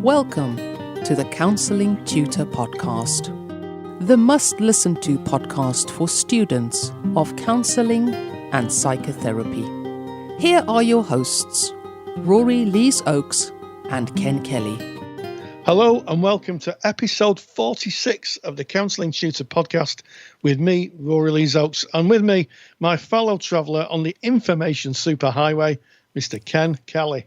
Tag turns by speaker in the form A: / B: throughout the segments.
A: Welcome to the Counselling Tutor Podcast, the must-listen-to podcast for students of counselling and psychotherapy. Here are your hosts, Rory Lees-Oakes and Ken Kelly.
B: Hello and welcome to episode 46 of the Counselling Tutor Podcast with me, Rory Lees-Oakes, and with me, my fellow traveller on the information superhighway, Mr. Ken Kelly.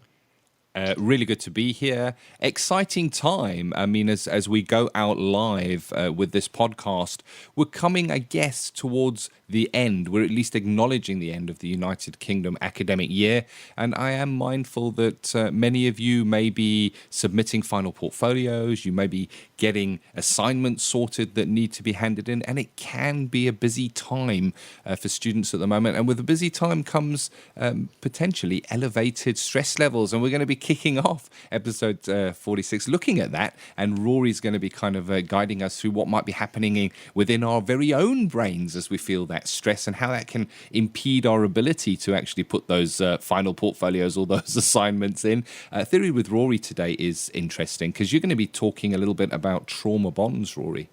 C: Really good to be here. Exciting time. I mean, as we go out live with this podcast, we're coming, I guess, towards the end. We're at least acknowledging the end of the United Kingdom academic year. And I am mindful that many of you may be submitting final portfolios. You may be getting assignments sorted that need to be handed in. And it can be a busy time for students at the moment. And with a busy time comes potentially elevated stress levels. And we're going to be kicking off episode 46 looking at that. And Rory's going to be kind of guiding us through what might be happening within our very own brains as we feel that stress and how that can impede our ability to actually put those final portfolios or those assignments in. Theory with Rory today is interesting because you're going to be talking a little bit about trauma bonds, Rory.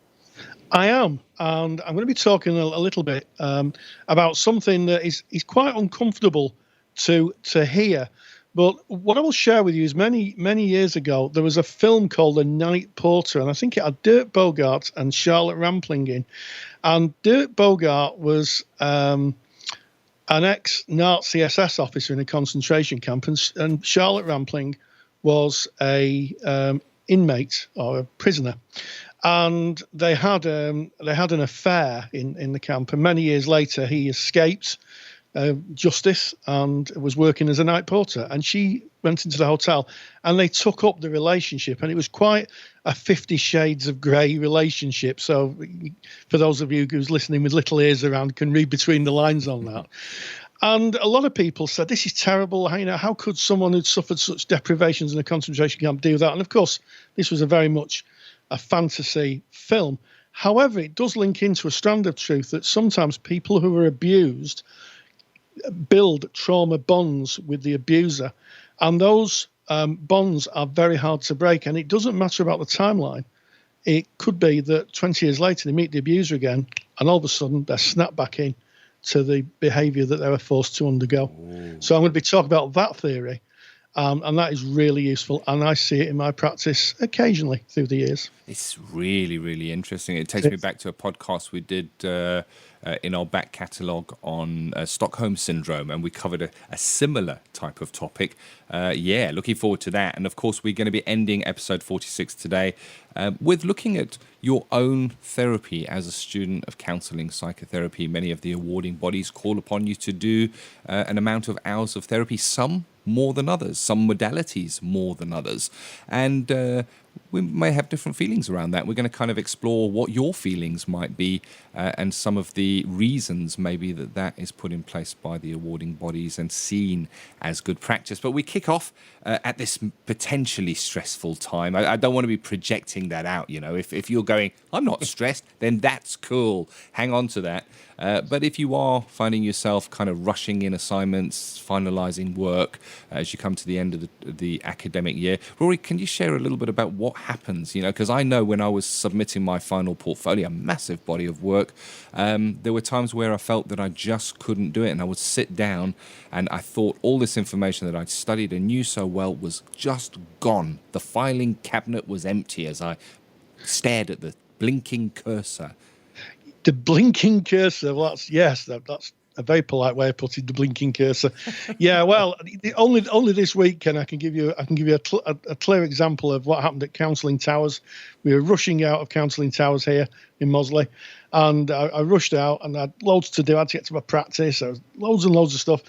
B: I am, and I'm going to be talking a little bit about something that is quite uncomfortable to hear. But what I will share with you is many years ago, there was a film called The Night Porter, and I think it had Dirk Bogarde and Charlotte Rampling in. And Dirk Bogarde was an ex-Nazi SS officer in a concentration camp, and Charlotte Rampling was a inmate or a prisoner. And they had an affair in the camp, and many years later he escaped justice and was working as a night porter, and she went into the hotel and they took up the relationship, and it was quite a 50 Shades of Grey relationship. So for those of you who's listening with little ears around can read between the lines on that. And a lot of people said, this is terrible. How could someone who'd suffered such deprivations in a concentration camp do that? And of course, this was very much a fantasy film. However, it does link into a strand of truth that sometimes people who are abused build trauma bonds with the abuser, and those bonds are very hard to break. And it doesn't matter about the timeline. It could be that 20 years later they meet the abuser again, and all of a sudden they're snapped back in to the behaviour that they were forced to undergo. Ooh. So I'm going to be talking about that theory, and that is really useful, and I see it in my practice occasionally through the years.
C: It's really, really interesting. It takes me back to a podcast we did in our back catalogue on Stockholm Syndrome, and we covered a similar type of topic. Looking forward to that. And of course, we're going to be ending episode 46 today with looking at your own therapy as a student of counselling psychotherapy. Many of the awarding bodies call upon you to do an amount of hours of therapy, some more than others, some modalities more than others. And we may have different feelings around that. We're going to kind of explore what your feelings might be and some of the reasons maybe that is put in place by the awarding bodies and seen as good practice. But we kick off at this potentially stressful time. I don't want to be projecting that out. If you're going, I'm not stressed, then that's cool. Hang on to that. But if you are finding yourself kind of rushing in assignments, finalising work as you come to the end of the academic year, Rory, can you share a little bit about what happens? Because I know when I was submitting my final portfolio, a massive body of work, there were times where I felt that I just couldn't do it, and I would sit down and I thought all this information that I'd studied and knew so well was just gone. The filing cabinet was empty as I stared at the blinking cursor.
B: The blinking cursor. Well, that's a very polite way of putting the blinking cursor. Yeah, well, only this week, Ken, I can give you a clear example of what happened at Counselling Towers. We were rushing out of Counselling Towers here in Mosley, and I rushed out, and I had loads to do. I had to get to my practice. There was loads and loads of stuff,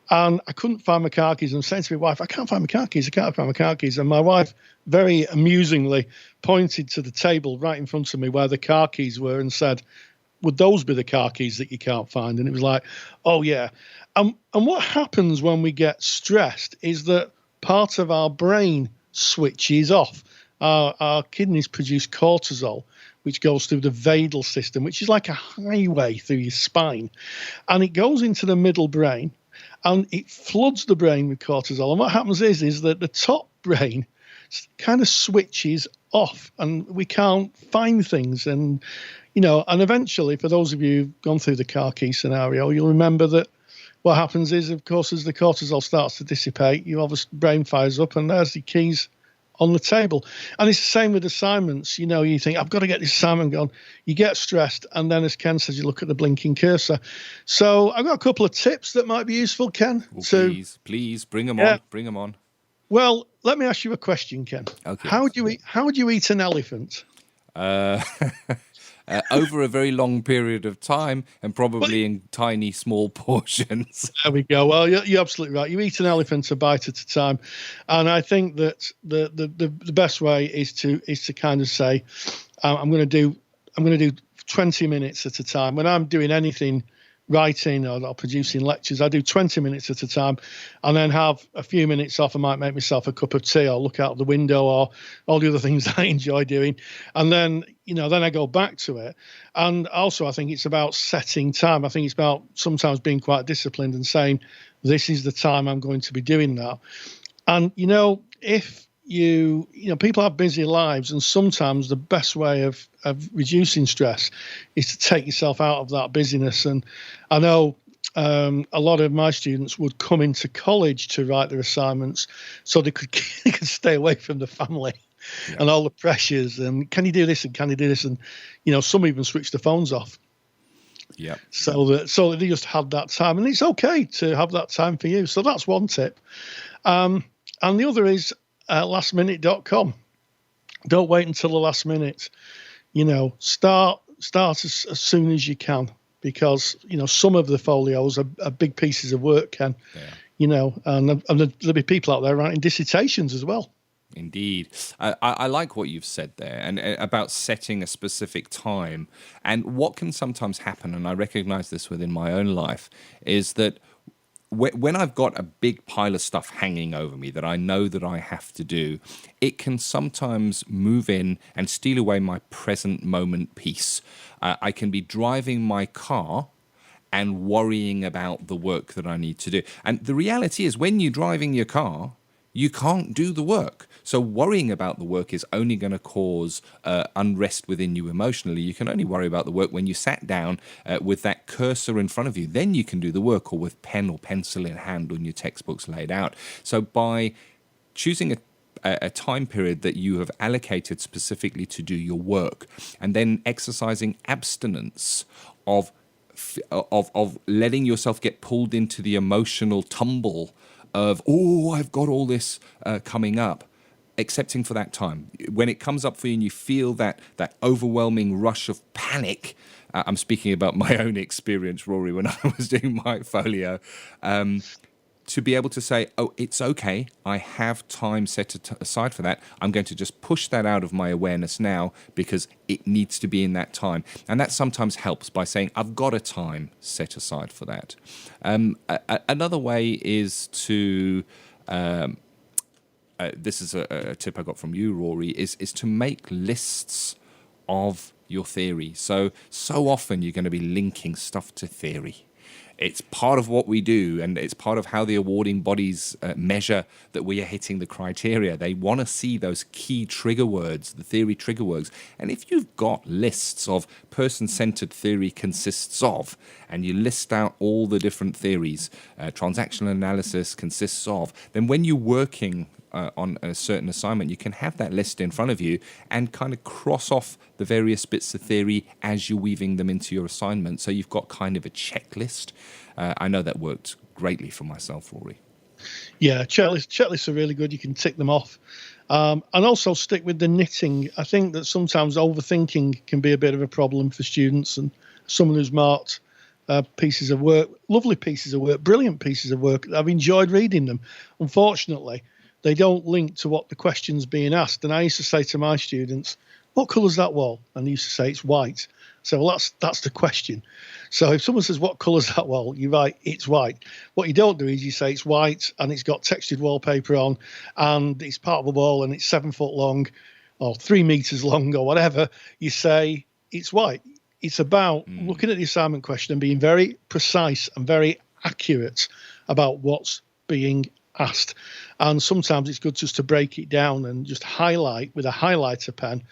B: and I couldn't find my car keys. I'm saying to my wife, I can't find my car keys. And my wife very amusingly pointed to the table right in front of me where the car keys were and said, would those be the car keys that you can't find? And it was like, oh, yeah. And what happens when we get stressed is that part of our brain switches off. Our kidneys produce cortisol, which goes through the vagal system, which is like a highway through your spine. And it goes into the middle brain, and it floods the brain with cortisol. And what happens is that the top brain kind of switches off and we can't find things. And, and eventually, for those of you who've gone through the car key scenario, you'll remember that what happens is, of course, as the cortisol starts to dissipate, your brain fires up and there's the keys on the table. And it's the same with assignments. You think, I've got to get this assignment gone. You get stressed. And then, as Ken says, you look at the blinking cursor. So I've got a couple of tips that might be useful, Ken.
C: Well, please bring them on. Bring them on.
B: Well, let me ask you a question, Ken.
C: Okay.
B: How do you eat an elephant?
C: Over a very long period of time and probably in tiny, small portions.
B: There we go. Well, you're absolutely right. You eat an elephant a bite at a time. And I think that the best way is to kind of say, I'm going to do 20 minutes at a time. When I'm doing anything, writing or producing lectures, I do 20 minutes at a time and then have a few minutes off. I might make myself a cup of tea or look out the window or all the other things I enjoy doing. And then, then I go back to it. And also, I think it's about setting time. I think it's about sometimes being quite disciplined and saying, this is the time I'm going to be doing that. And, if people have busy lives, and sometimes the best way of reducing stress is to take yourself out of that busyness. And I know a lot of my students would come into college to write their assignments so they could stay away from the family and all the pressures. And can you do this? And can you do this? And, some even switch the phones off.
C: Yeah.
B: So they just had that time. And it's okay to have that time for you. So that's one tip. And the other is, lastminute.com. Don't wait until the last minute. Start as soon as you can, because some of the folios are big pieces of work, Ken. Yeah. And there'll be people out there writing dissertations as well.
C: Indeed. I like what you've said there and about setting a specific time. And what can sometimes happen, and I recognize this within my own life, is that when I've got a big pile of stuff hanging over me that I know that I have to do, it can sometimes move in and steal away my present moment peace. I can be driving my car and worrying about the work that I need to do. And the reality is, when you're driving your car, you can't do the work. So worrying about the work is only going to cause unrest within you emotionally. You can only worry about the work when you sat down with that cursor in front of you. Then you can do the work, or with pen or pencil in hand on your textbooks laid out. So by choosing a time period that you have allocated specifically to do your work, and then exercising abstinence of letting yourself get pulled into the emotional tumble of, I've got all this coming up, accepting for that time. When it comes up for you and you feel that overwhelming rush of panic, I'm speaking about my own experience, Rory, when I was doing my folio, to be able to say, it's okay, I have time set aside for that. I'm going to just push that out of my awareness now because it needs to be in that time. And that sometimes helps by saying, I've got a time set aside for that. Another way is to, this is a tip I got from you, Rory, is to make lists of your theory. So often you're going to be linking stuff to theory. It's part of what we do, and it's part of how the awarding bodies measure that we are hitting the criteria. They want to see those key trigger words, the theory trigger words. And if you've got lists of person-centered theory consists of, and you list out all the different theories, transactional analysis consists of, then when you're working on a certain assignment, you can have that list in front of you and kind of cross off the various bits of theory as you're weaving them into your assignment. So you've got kind of a checklist. I know that worked greatly for myself, Rory. Yeah,
B: checklists are really good. You can tick them off. And also stick with the knitting. I think that sometimes overthinking can be a bit of a problem for students, and someone who's marked pieces of work, lovely pieces of work, brilliant pieces of work. I've enjoyed reading them. Unfortunately, they don't link to what the question's being asked. And I used to say to my students, what colour's that wall? And they used to say, it's white. So, well, that's the question. So if someone says, what colour's that wall? You write, it's white. What you don't do is you say it's white and it's got textured wallpaper on and it's part of the wall and it's 7 foot long or 3 metres long or whatever. You say it's white. It's about looking at the assignment question and being very precise and very accurate about what's being asked. And sometimes it's good just to break it down and just highlight with a highlighter pen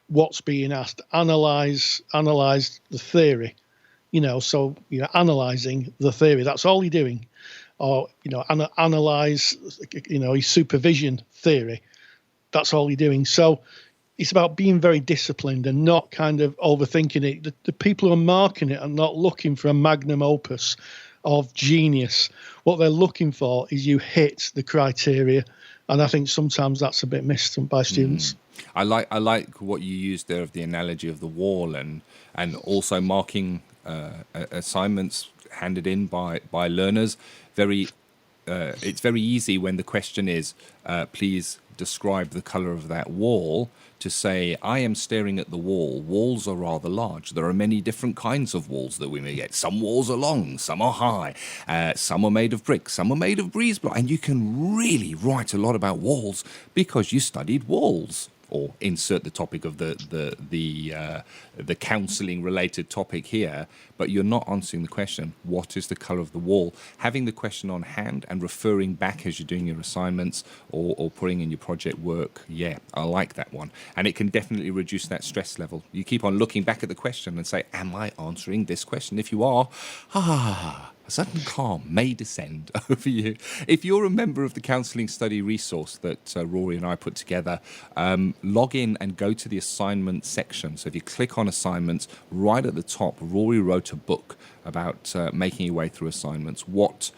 B: what's being asked. Analyze the theory, so analyzing the theory, that's all you're doing. Or analyze his supervision theory, that's all you're doing. So it's about being very disciplined and not kind of overthinking it. The people who are marking it are not looking for a magnum opus of genius. What they're looking for is you hit the criteria, and I think sometimes that's a bit missed by students.
C: I like what you used there of the analogy of the wall, and also marking assignments handed in by learners. It's very easy when the question is, please describe the color of that wall, to say, I am staring at the wall. Walls are rather large. There are many different kinds of walls that we may get. Some walls are long, some are high, some are made of brick, some are made of breeze block. And you can really write a lot about walls because you studied walls. Or insert the topic of the counselling related topic here, but you're not answering the question, what is the colour of the wall? Having the question on hand and referring back as you're doing your assignments or putting in your project work, yeah, I like that one. And it can definitely reduce that stress level. You keep on looking back at the question and say, am I answering this question? If you are, a sudden calm may descend over you. If you're a member of the Counselling Study resource that Rory and I put together, log in and go to the assignment section. So if you click on assignments, right at the top, Rory wrote a book about making your way through assignments, what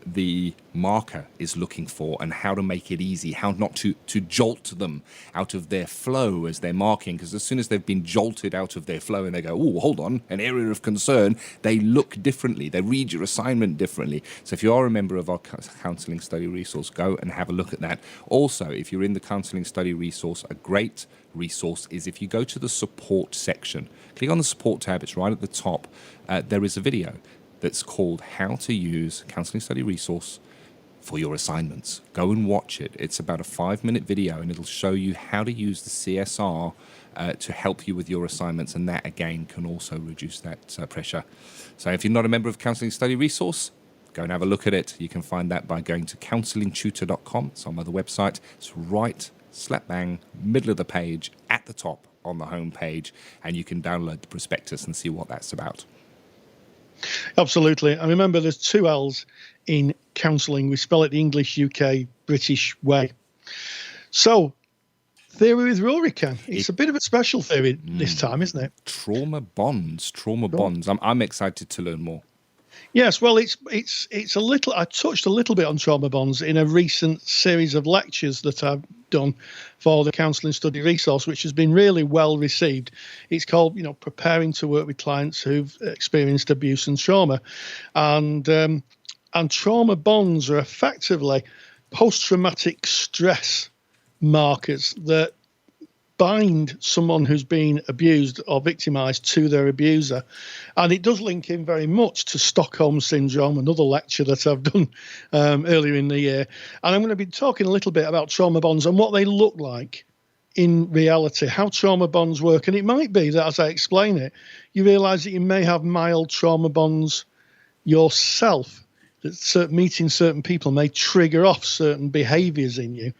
C: the marker is looking for and how to make it easy, how not to jolt them out of their flow as they're marking, because as soon as they've been jolted out of their flow and they go, oh, hold on, an area of concern, they look differently, they read your assignment differently. So if you are a member of our Counselling Study resource, go and have a look at that. Also, if you're in the Counselling Study resource, a great resource is if you go to the support section, click on the support tab, it's right at the top, there is a video that's called How to Use Counselling Study Resource for Your Assignments. Go and watch it. It's about a 5-minute video and it'll show you how to use the CSR to help you with your assignments, and that again can also reduce that pressure. So if you're not a member of Counselling Study Resource, go and have a look at it. You can find that by going to counsellingtutor.com. It's on my other website. It's right slap bang middle of the page at the top on the home page, and you can download the prospectus and see what that's about.
B: Absolutely. I remember there's 2 L's in counselling. We spell it the English, UK, British way. So, theory with Rory, Ken. It's a bit of a special theory this time, isn't it?
C: Trauma bonds. I'm excited to learn more.
B: Yes, well, it's a little. I touched a little bit on trauma bonds in a recent series of lectures that I've done for the Counselling Study resource, which has been really well received. It's called, preparing to work with clients who've experienced abuse and trauma, and trauma bonds are effectively post-traumatic stress markers that bind someone who's been abused or victimized to their abuser. And it does link in very much to Stockholm Syndrome, another lecture that I've done earlier in the year. And I'm going to be talking a little bit about trauma bonds and what they look like in reality, how trauma bonds work. And it might be that as I explain it, you realize that you may have mild trauma bonds yourself, that meeting certain people may trigger off certain behaviors in you.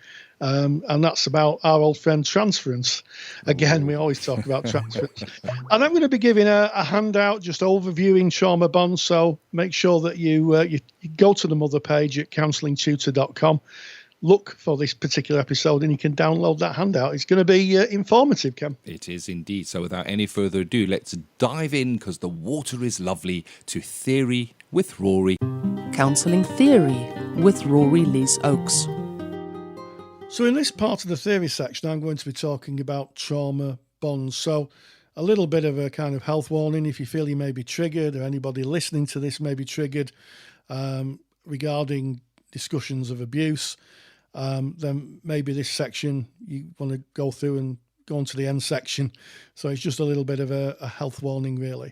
B: And that's about our old friend transference. Again, we always talk about transference. And I'm going to be giving a handout just overviewing trauma bonds. So make sure that you go to the mother page at counsellingtutor.com, look for this particular episode, and you can download that handout. It's going to be informative, Cam.
C: It is indeed. So without any further ado, let's dive in, because the water is lovely, to Theory with Rory.
A: Counselling Theory with Rory Lees Oakes.
B: So in this part of the theory section, I'm going to be talking about trauma bonds. So a little bit of a kind of health warning if you feel you may be triggered, or anybody listening to this may be triggered regarding discussions of abuse, then maybe this section you want to go through and go on to the end section. So it's just a little bit of a health warning, really.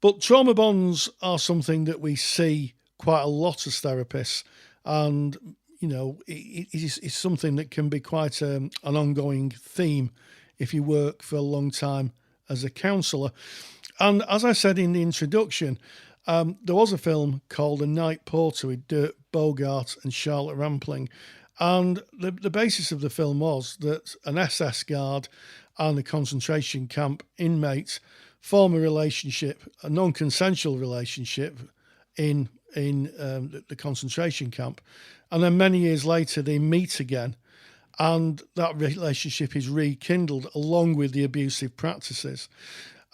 B: But trauma bonds are something that we see quite a lot as therapists, and it's something that can be quite an ongoing theme if you work for a long time as a counsellor. And as I said in the introduction, there was a film called The Night Porter with Bogart and Charlotte Rampling. And the basis of the film was that an SS guard and a concentration camp inmate form a relationship, a non-consensual relationship in the concentration camp. And then many years later, they meet again. And that relationship is rekindled along with the abusive practices.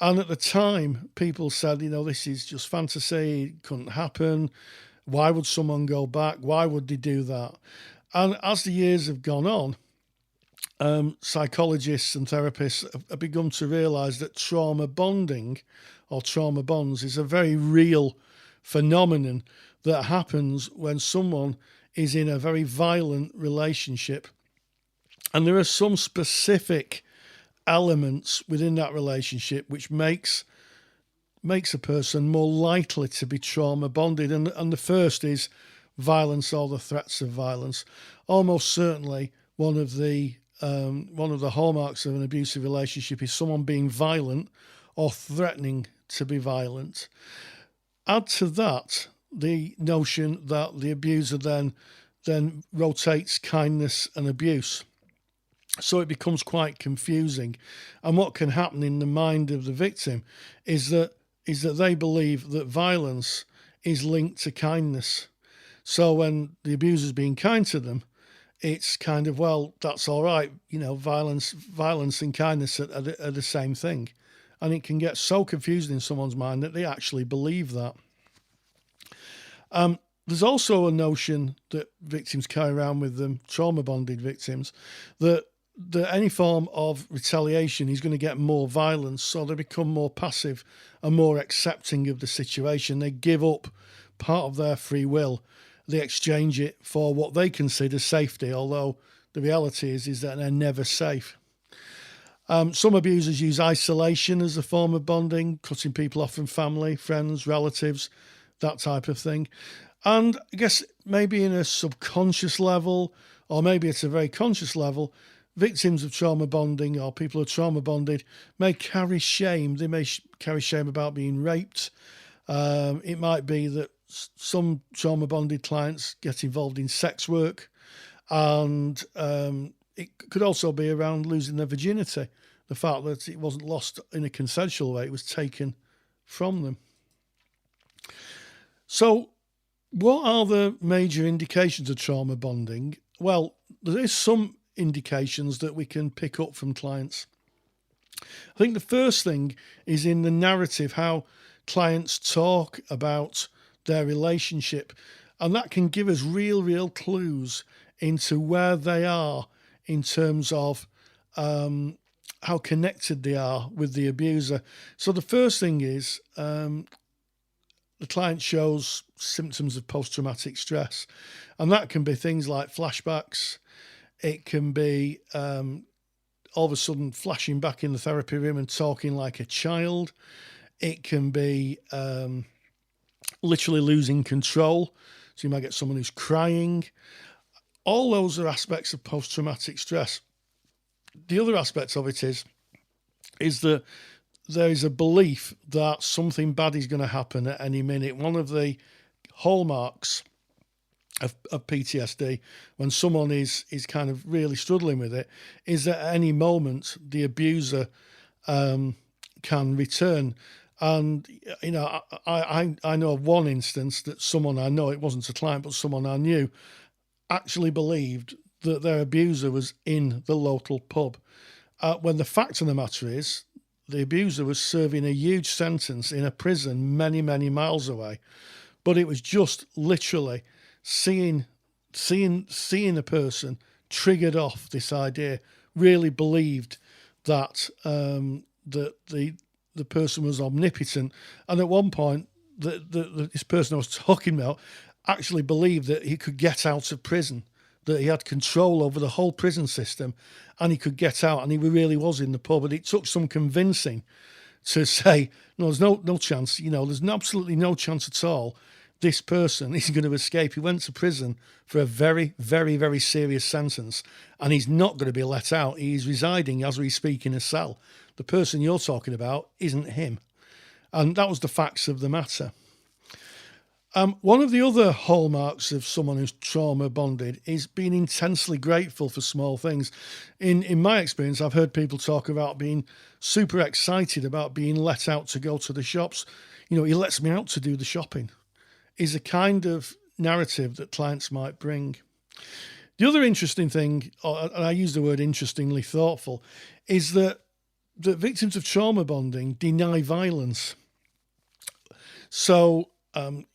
B: And at the time, people said, this is just fantasy, it couldn't happen. Why would someone go back? Why would they do that? And as the years have gone on, psychologists and therapists have begun to realise that trauma bonding or trauma bonds is a very real phenomenon that happens when someone is in a very violent relationship. And there are some specific elements within that relationship which makes a person more likely to be trauma bonded. And the first is violence or the threats of violence. Almost certainly one of the hallmarks of an abusive relationship is someone being violent or threatening to be violent. Add to that the notion that the abuser then rotates kindness and abuse. So it becomes quite confusing. And what can happen in the mind of the victim is that they believe that violence is linked to kindness. So when the abuser's being kind to them, it's kind of, well, that's all right. Violence and kindness are the same thing. And it can get so confused in someone's mind that they actually believe that. There's also a notion that victims carry around with them, trauma-bonded victims, that any form of retaliation is going to get more violence, so they become more passive and more accepting of the situation. They give up part of their free will. They exchange it for what they consider safety, although the reality is that they're never safe. Some abusers use isolation as a form of bonding, cutting people off from family, friends, relatives, that type of thing. And I guess maybe in a subconscious level, or maybe at a very conscious level, victims of trauma bonding or people who are trauma bonded may carry shame. They may carry shame about being raped. It might be that some trauma bonded clients get involved in sex work, and it could also be around losing their virginity. The fact that it wasn't lost in a consensual way, it was taken from them. So what are the major indications of trauma bonding? Well, there is some indications that we can pick up from clients. I think the first thing is in the narrative, how clients talk about their relationship, and that can give us real clues into where they are in terms of how connected they are with the abuser. So the first thing is the client shows symptoms of post-traumatic stress, and that can be things like flashbacks. It can be all of a sudden flashing back in the therapy room and talking like a child. It can be literally losing control. So you might get someone who's crying. All those are aspects of post-traumatic stress. The other aspect of it is that there is a belief that something bad is going to happen at any minute. One of the hallmarks of PTSD, when someone is kind of really struggling with it, is that at any moment the abuser can return. And, I know of one instance that someone I know, it wasn't a client, but someone I knew, actually believed that their abuser was in the local pub. When the fact of the matter is, the abuser was serving a huge sentence in a prison many miles away. But it was just literally seeing a person triggered off this idea, really believed that the person was omnipotent. And at one point, this person I was talking about actually believed that he could get out of prison, that he had control over the whole prison system and he could get out, and he really was in the pub. And it took some convincing to say, no, there's no chance, there's absolutely no chance at all this person is going to escape. He went to prison for a very serious sentence, and he's not going to be let out. He's residing, as we speak, in a cell. The person you're talking about isn't him. And that was the facts of the matter. One of the other hallmarks of someone who's trauma bonded is being intensely grateful for small things. In my experience, I've heard people talk about being super excited about being let out to go to the shops. You know, he lets me out to do the shopping, is a kind of narrative that clients might bring. The other interesting thing, and I use the word interestingly thoughtful, is that victims of trauma bonding deny violence. So,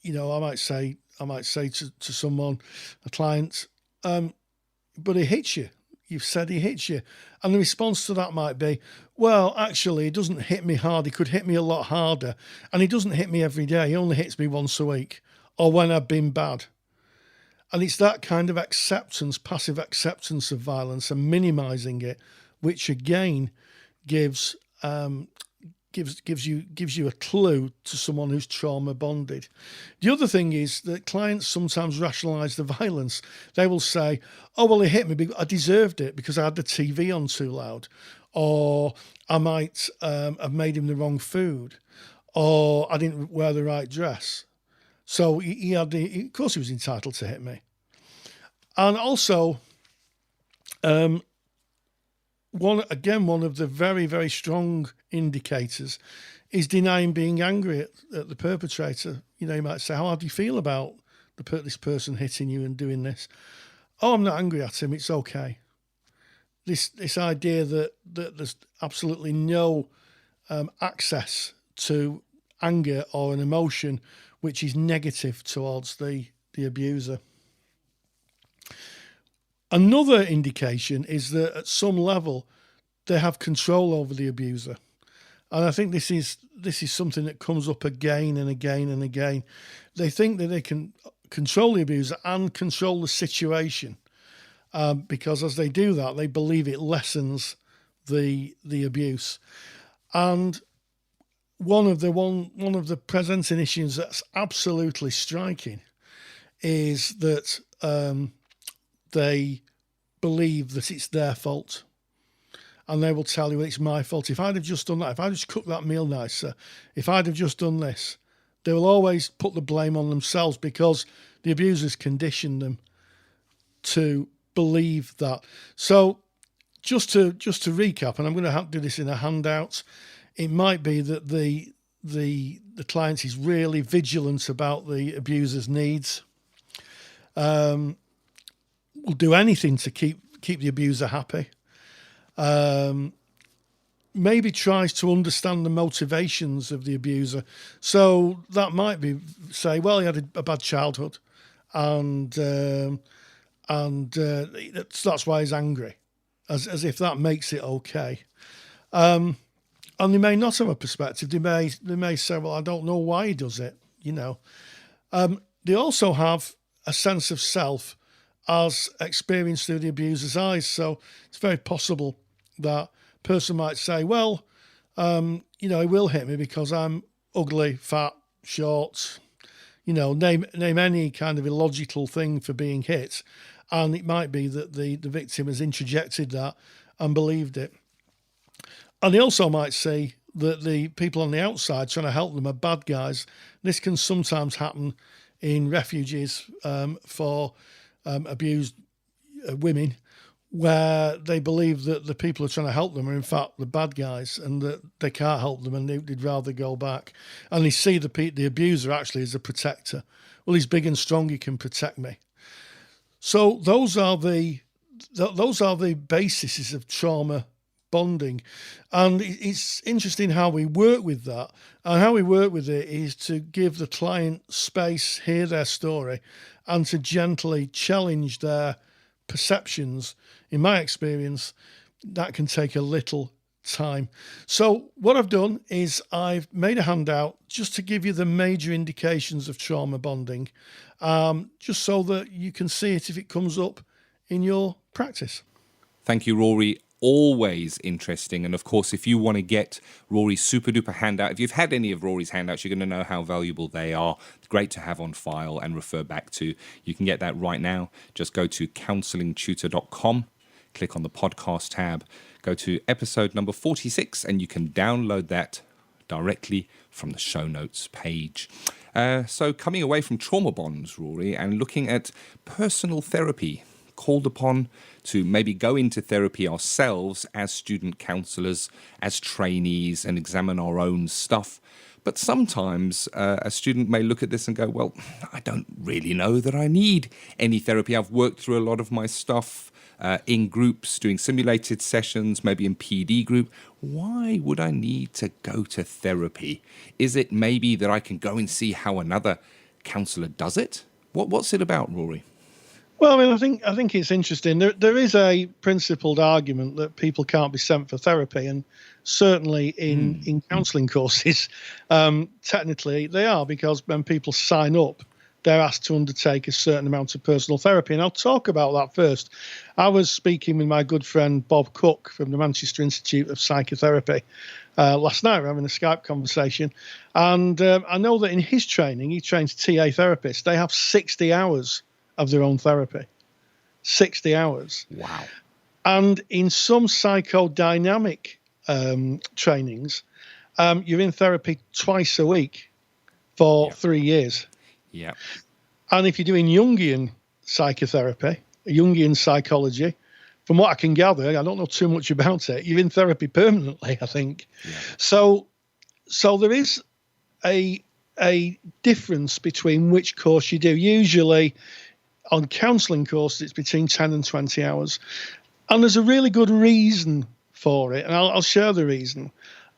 B: you know, I might say to someone, a client, but he hits you. You've said he hits you. And the response to that might be, well, actually, he doesn't hit me hard. He could hit me a lot harder. And he doesn't hit me every day. He only hits me once a week or when I've been bad. And it's that kind of acceptance, passive acceptance of violence and minimizing it, which again gives you a clue to someone who's trauma bonded. The other thing is that clients sometimes rationalize the violence. They will say, oh, well, he hit me because I deserved it because I had the TV on too loud, or I might have made him the wrong food, or I didn't wear the right dress. So of course he was entitled to hit me. And also, one of the very, very strong indicators is denying being angry at the perpetrator. You know, you might say, how do you feel about this person hitting you and doing this? Oh, I'm not angry at him. It's okay. This idea that there's absolutely no access to anger or an emotion which is negative towards the abuser. Another indication is that at some level they have control over the abuser. And I think this is something that comes up again and again and again. They think that they can control the abuser and control the situation, because as they do that, they believe it lessens the abuse. And one of the presenting issues that's absolutely striking is that they believe that it's their fault. And they will tell you, it's my fault. If I'd have just done that, if I'd just cooked that meal nicer, if I'd have just done this, they will always put the blame on themselves because the abusers conditioned them to believe that. So just to recap, and I'm going to have to do this in a handout, it might be that the client is really vigilant about the abuser's needs. Will do anything to keep the abuser happy. Maybe tries to understand the motivations of the abuser. So that might be, say, well, he had a bad childhood, and that's why he's angry, as if that makes it okay. And they may not have a perspective. They may say, well, I don't know why he does it. You know, they also have a sense of self as experienced through the abuser's eyes. So it's very possible that person might say, well, he will hit me because I'm ugly, fat, short, name any kind of illogical thing for being hit. And it might be that the victim has interjected that and believed it. And they also might say that the people on the outside trying to help them are bad guys. This can sometimes happen in refuges for abused women, where they believe that the people who are trying to help them are in fact the bad guys and that they can't help them and they'd rather go back. And they see the abuser actually as a protector. Well, he's big and strong, he can protect me. So those are the bases of trauma bonding. And it's interesting how we work with that. And how we work with it is to give the client space, hear their story, and to gently challenge their perceptions. In my experience, that can take a little time. So what I've done is I've made a handout just to give you the major indications of trauma bonding, just so that you can see it if it comes up in your practice.
C: Thank you, Rory. Always interesting. And of course, if you want to get Rory's super duper handout, if you've had any of Rory's handouts, you're going to know how valuable they are. It's great to have on file and refer back to. You can get that right now. Just go to counsellingtutor.com, click on the podcast tab, go to episode number 46, and you can download that directly from the show notes page. So coming away from trauma bonds, Rory, and looking at personal therapy, called upon to maybe go into therapy ourselves as student counsellors, as trainees, and examine our own stuff. But sometimes a student may look at this and go, well, I don't really know that I need any therapy. I've worked through a lot of my stuff in groups, doing simulated sessions, maybe in PD group. Why would I need to go to therapy? Is it maybe that I can go and see how another counsellor does it? What's it about, Rory?
B: Well, I mean, I think it's interesting. There is a principled argument that people can't be sent for therapy, and certainly in counselling courses, technically they are, because when people sign up, they're asked to undertake a certain amount of personal therapy. And I'll talk about that first. I was speaking with my good friend Bob Cook from the Manchester Institute of Psychotherapy last night. We're having a Skype conversation. And I know that in his training, he trains TA therapists. They have 60 hours of their own therapy. 60 hours.
C: Wow.
B: And in some psychodynamic trainings, you're in therapy twice a week for 3 years.
C: Yeah.
B: And if you're doing Jungian psychotherapy, Jungian psychology, from what I can gather, I don't know too much about it, you're in therapy permanently, I think. Yeah. So there is a difference between which course you do. Usually on counselling courses, it's between 10 and 20 hours. And there's a really good reason for it, and I'll share the reason.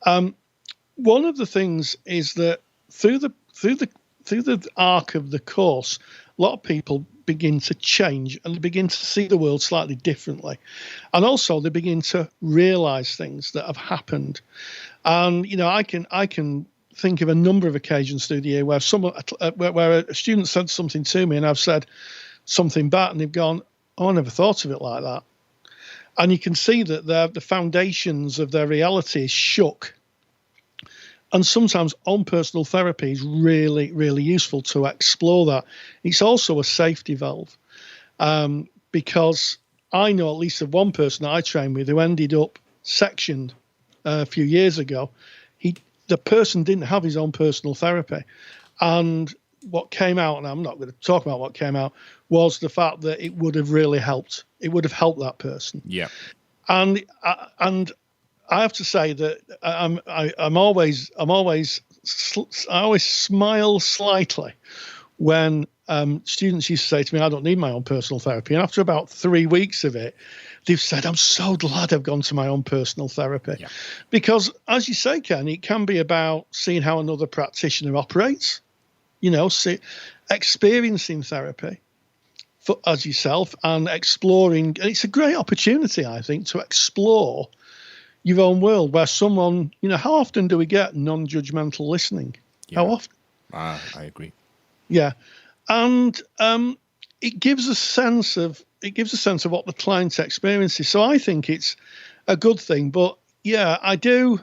B: One of the things is that through the arc of the course, a lot of people begin to change and they begin to see the world slightly differently. And also they begin to realise things that have happened. And, I can think of a number of occasions through the year where a student said something to me and I've said something back and they've gone, oh, I never thought of it like that. And you can see that the foundations of their reality is shook. And sometimes on personal therapy is really, really useful to explore that. It's also a safety valve because I know at least of one person that I trained with who ended up sectioned a few years ago. The person didn't have his own personal therapy. And what came out, and I'm not going to talk about what came out, was the fact that it would have really helped. It would have helped that person.
C: Yeah.
B: And I have to say that I always smile slightly when students used to say to me, I don't need my own personal therapy. And after about 3 weeks of it, they've said, I'm so glad I've gone to my own personal therapy. Yeah. Because as you say, Ken, it can be about seeing how another practitioner operates, experiencing therapy as yourself and exploring. And it's a great opportunity, I think, to explore your own world where someone, how often do we get non-judgmental listening? Yeah. How often?
C: I agree.
B: Yeah. And it gives a sense of what the client's experience is. So I think it's a good thing. But yeah, I do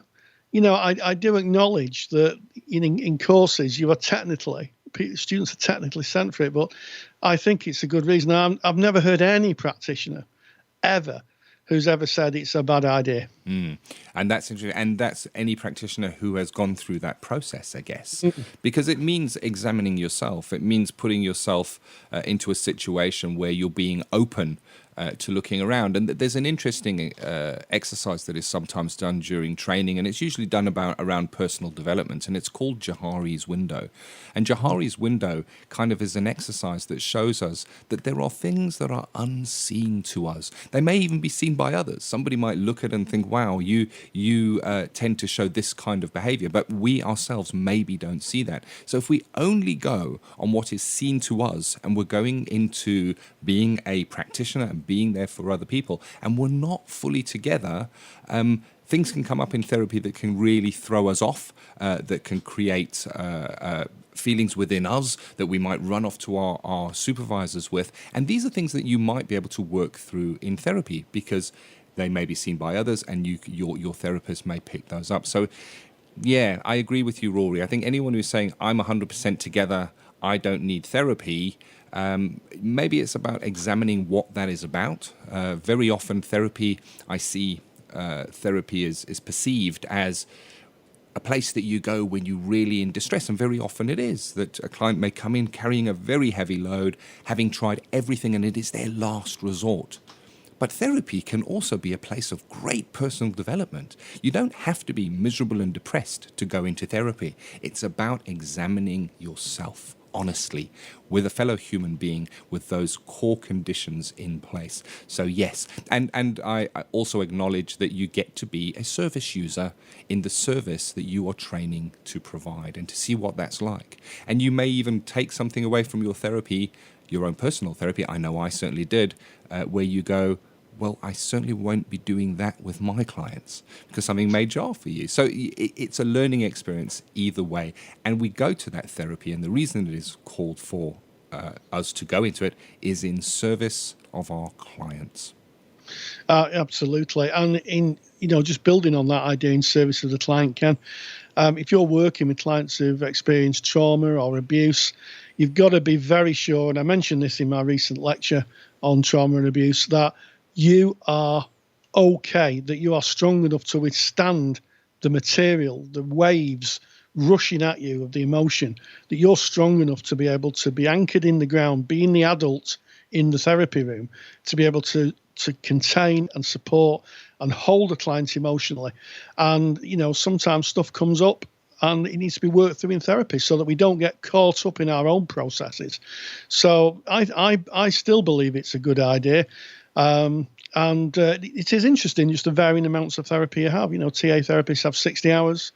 B: acknowledge that in courses students are technically sent for it, but I think it's a good reason. I've never heard any practitioner ever who's ever said it's a bad idea.
C: And that's interesting. And that's any practitioner who has gone through that process, I guess, because it means examining yourself. It means putting yourself into a situation where you're being open to looking around. And there's an interesting exercise that is sometimes done during training, and it's usually done around personal development, and it's called Johari's window. And Johari's window kind of is an exercise that shows us that there are things that are unseen to us. They may even be seen by others. Somebody might look at it and think, wow, you tend to show this kind of behavior, but we ourselves maybe don't see that. So if we only go on what is seen to us, and we're going into being a practitioner and being there for other people, and we're not fully together, things can come up in therapy that can really throw us off, that can create feelings within us that we might run off to our supervisors with. And these are things that you might be able to work through in therapy because they may be seen by others, and your therapist may pick those up. So, yeah, I agree with you, Rory. I think anyone who's saying, I'm 100% together, I don't need therapy, maybe it's about examining what that is about. Very often therapy, I see therapy is perceived as a place that you go when you're really in distress, and very often it is that a client may come in carrying a very heavy load, having tried everything, and it is their last resort. But therapy can also be a place of great personal development. You don't have to be miserable and depressed to go into therapy. It's about examining yourself honestly with a fellow human being with those core conditions in place. So yes, and I also acknowledge that you get to be a service user in the service that you are training to provide, and to see what that's like. And you may even take something away from your therapy, your own personal therapy. I know I certainly did, where you go, well, I certainly won't be doing that with my clients because something may jar for you. So it's a learning experience either way. And we go to that therapy, and the reason it is called for us to go into it is in service of our clients.
B: Absolutely. And in, just building on that idea, in service of the client, Ken, if you're working with clients who've experienced trauma or abuse, you've got to be very sure, and I mentioned this in my recent lecture on trauma and abuse, that you are okay, that you are strong enough to withstand the material, the waves rushing at you of the emotion, that you're strong enough to be able to be anchored in the ground, being the adult in the therapy room, to be able to contain and support and hold a client emotionally. And, sometimes stuff comes up and it needs to be worked through in therapy so that we don't get caught up in our own processes. So I still believe it's a good idea. And it is interesting, just the varying amounts of therapy you have. TA therapists have 60 hours,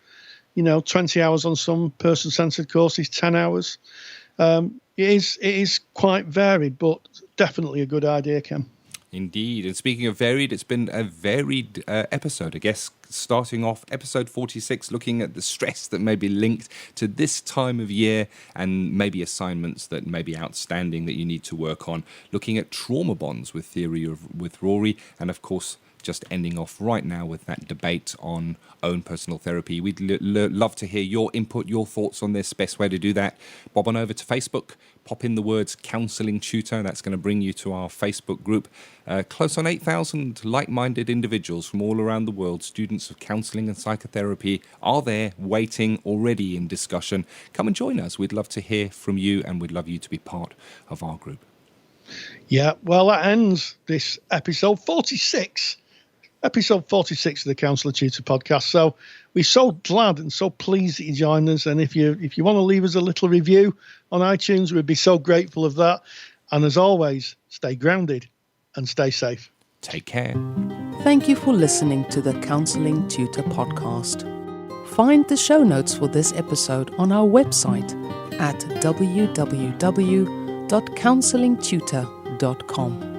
B: 20 hours on some person-centered courses, 10 hours. It is quite varied, but definitely a good idea, Ken.
C: Indeed. And speaking of varied, it's been a varied episode, I guess, starting off episode 46, looking at the stress that may be linked to this time of year and maybe assignments that may be outstanding that you need to work on, looking at trauma bonds with with Rory, and of course, just ending off right now with that debate on own personal therapy. We'd love to hear your input, your thoughts on this. Best way to do that, bob on over to Facebook, pop in the words Counselling Tutor. That's going to bring you to our Facebook group. Close on 8,000 like-minded individuals from all around the world, students of counselling and psychotherapy, are there waiting already in discussion. Come and join us. We'd love to hear from you, and we'd love you to be part of our group.
B: Yeah, well, that ends this episode 46. Episode 46 of the Counselling Tutor Podcast. So we're so glad and so pleased that you joined us. And if you want to leave us a little review on iTunes, we'd be so grateful of that. And as always, stay grounded and stay safe.
C: Take care.
A: Thank you for listening to the Counselling Tutor Podcast. Find the show notes for this episode on our website at www.counsellingtutor.com.